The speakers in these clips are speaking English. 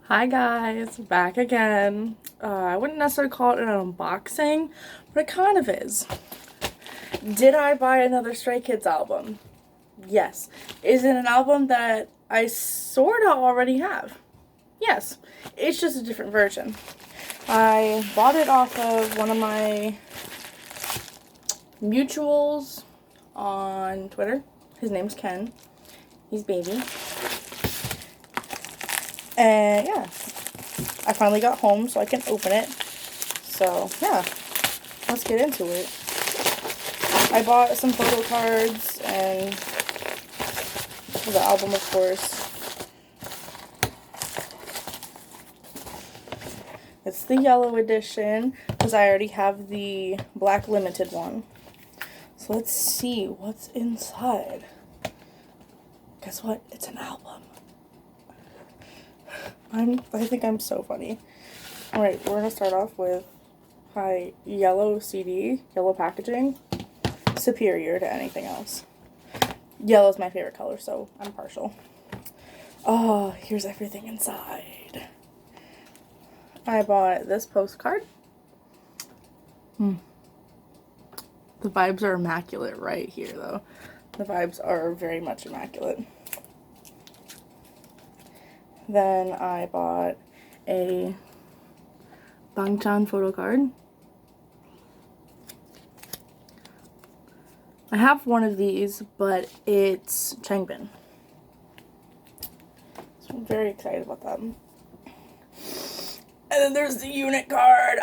Hi guys, back again. I wouldn't necessarily call it an unboxing, but it kind of is. Did I buy another Stray Kids album? Yes. Is it an album that I sorta already have? Yes. It's just a different version. I bought it off of one of my mutuals on Twitter. His name's Ken. He's baby. And yeah. I finally got home so I can open it. So, yeah. Let's get into it. I bought some photo cards and the album, of course. It's the yellow edition because I already have the black limited one. So let's see what's inside. Guess what? It's an album. I think I'm so funny. Alright, we're gonna start off with yellow CD, yellow packaging. Superior to anything else. Yellow is my favorite color, so I'm partial. Oh, here's everything inside. I bought this postcard. The vibes are immaculate right here, though. The vibes are very much immaculate. Then I bought a Bangchan photo card. I have one of these, but it's Changbin. So I'm very excited about that. And then there's the unit card.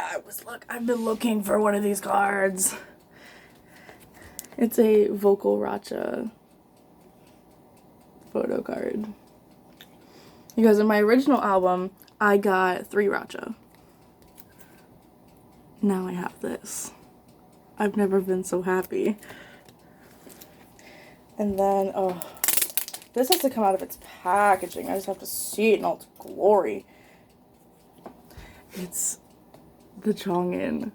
I've been looking for one of these cards. It's a Vocal Racha photo card. Because in my original album, I got 3 Racha. Now I have this. I've never been so happy. And then, oh, this has to come out of its packaging. I just have to see it in all its glory. It's the Jongin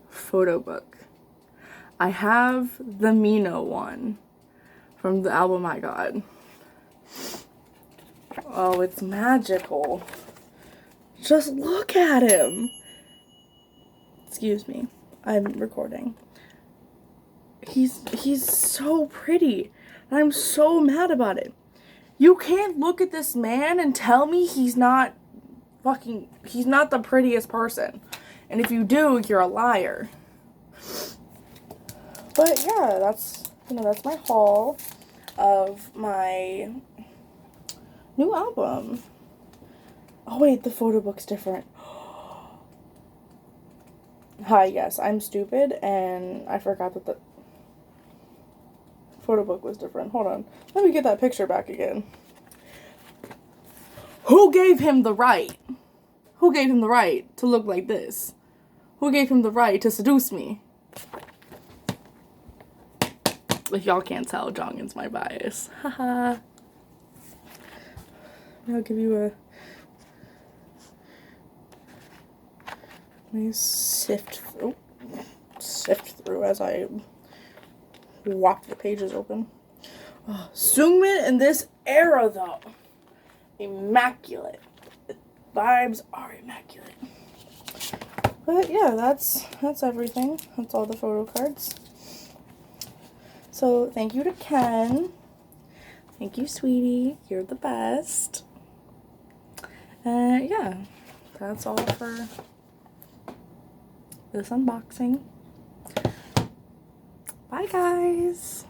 photo book. I have the Mino one from the album I got. Oh, it's magical. Just look at him. Excuse me. I'm recording. He's so pretty. And I'm so mad about it. You can't look at this man and tell me he's not the prettiest person. And if you do, you're a liar. But yeah, that's my haul of my new album. Oh wait, the photo book's different. Hi, yes, I'm stupid and I forgot that the photo book was different. Hold on. Let me get that picture back again. Who gave him the right? Who gave him the right to look like this? Who gave him the right to seduce me? If y'all can't tell, Jongin's my bias. Haha. I'll give you a nice sift through as I whop the pages open. Oh, Seungmin in this era, though, immaculate. The vibes are immaculate. But yeah, that's everything. That's all the photo cards. So thank you to Ken. Thank you, sweetie. You're the best. Yeah, that's all for this unboxing. Bye, guys.